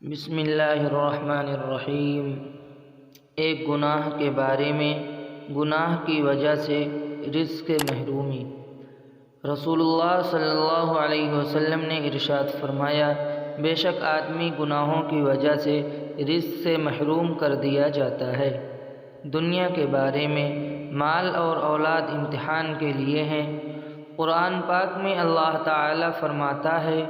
بسم اللہ الرحمن الرحیم۔ ایک گناہ کے بارے میں، گناہ کی وجہ سے رزق محرومی۔ رسول اللہ صلی اللہ علیہ وسلم نے ارشاد فرمایا، بے شک آدمی گناہوں کی وجہ سے رزق سے محروم کر دیا جاتا ہے۔ دنیا کے بارے میں، مال اور اولاد امتحان کے لیے ہیں۔ قرآن پاک میں اللہ تعالی فرماتا ہے،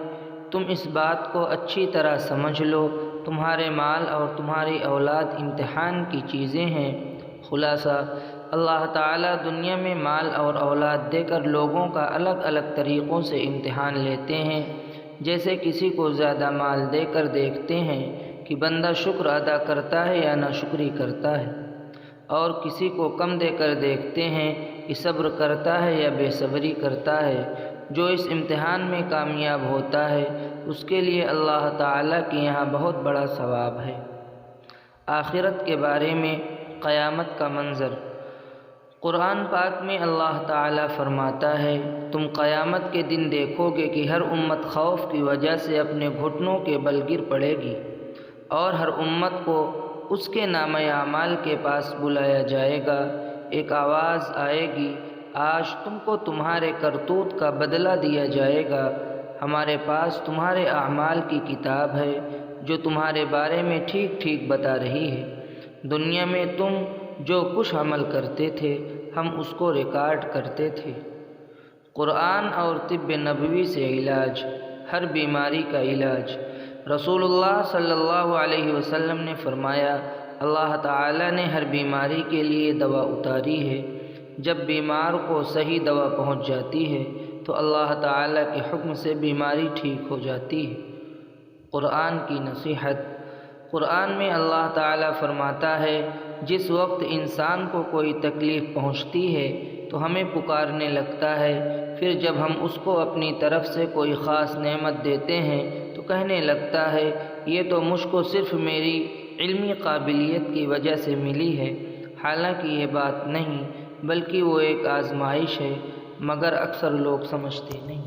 تم اس بات کو اچھی طرح سمجھ لو، تمہارے مال اور تمہاری اولاد امتحان کی چیزیں ہیں۔ خلاصہ، اللہ تعالیٰ دنیا میں مال اور اولاد دے کر لوگوں کا الگ الگ طریقوں سے امتحان لیتے ہیں۔ جیسے کسی کو زیادہ مال دے کر دیکھتے ہیں کہ بندہ شکر ادا کرتا ہے یا ناشکری کرتا ہے، اور کسی کو کم دے کر دیکھتے ہیں کہ صبر کرتا ہے یا بے صبری کرتا ہے۔ جو اس امتحان میں کامیاب ہوتا ہے اس کے لیے اللہ تعالیٰ کے یہاں بہت بڑا ثواب ہے۔ آخرت کے بارے میں، قیامت کا منظر۔ قرآن پاک میں اللہ تعالیٰ فرماتا ہے، تم قیامت کے دن دیکھو گے کہ ہر امت خوف کی وجہ سے اپنے گھٹنوں کے بل گر پڑے گی، اور ہر امت کو اس کے نامہ اعمال کے پاس بلایا جائے گا۔ ایک آواز آئے گی، آج تم کو تمہارے کرتوت کا بدلہ دیا جائے گا، ہمارے پاس تمہارے اعمال کی کتاب ہے جو تمہارے بارے میں ٹھیک ٹھیک بتا رہی ہے۔ دنیا میں تم جو کچھ عمل کرتے تھے ہم اس کو ریکارڈ کرتے تھے۔ قرآن اور طب نبوی سے علاج۔ ہر بیماری کا علاج۔ رسول اللہ صلی اللہ علیہ وسلم نے فرمایا، اللہ تعالیٰ نے ہر بیماری کے لیے دوا اتاری ہے۔ جب بیمار کو صحیح دوا پہنچ جاتی ہے تو اللہ تعالیٰ کے حکم سے بیماری ٹھیک ہو جاتی ہے۔ قرآن کی نصیحت۔ قرآن میں اللہ تعالیٰ فرماتا ہے، جس وقت انسان کو کوئی تکلیف پہنچتی ہے تو ہمیں پکارنے لگتا ہے، پھر جب ہم اس کو اپنی طرف سے کوئی خاص نعمت دیتے ہیں تو کہنے لگتا ہے، یہ تو مجھ کو صرف میری علمی قابلیت کی وجہ سے ملی ہے۔ حالانکہ یہ بات نہیں، بلکہ وہ ایک آزمائش ہے، مگر اکثر لوگ سمجھتے نہیں۔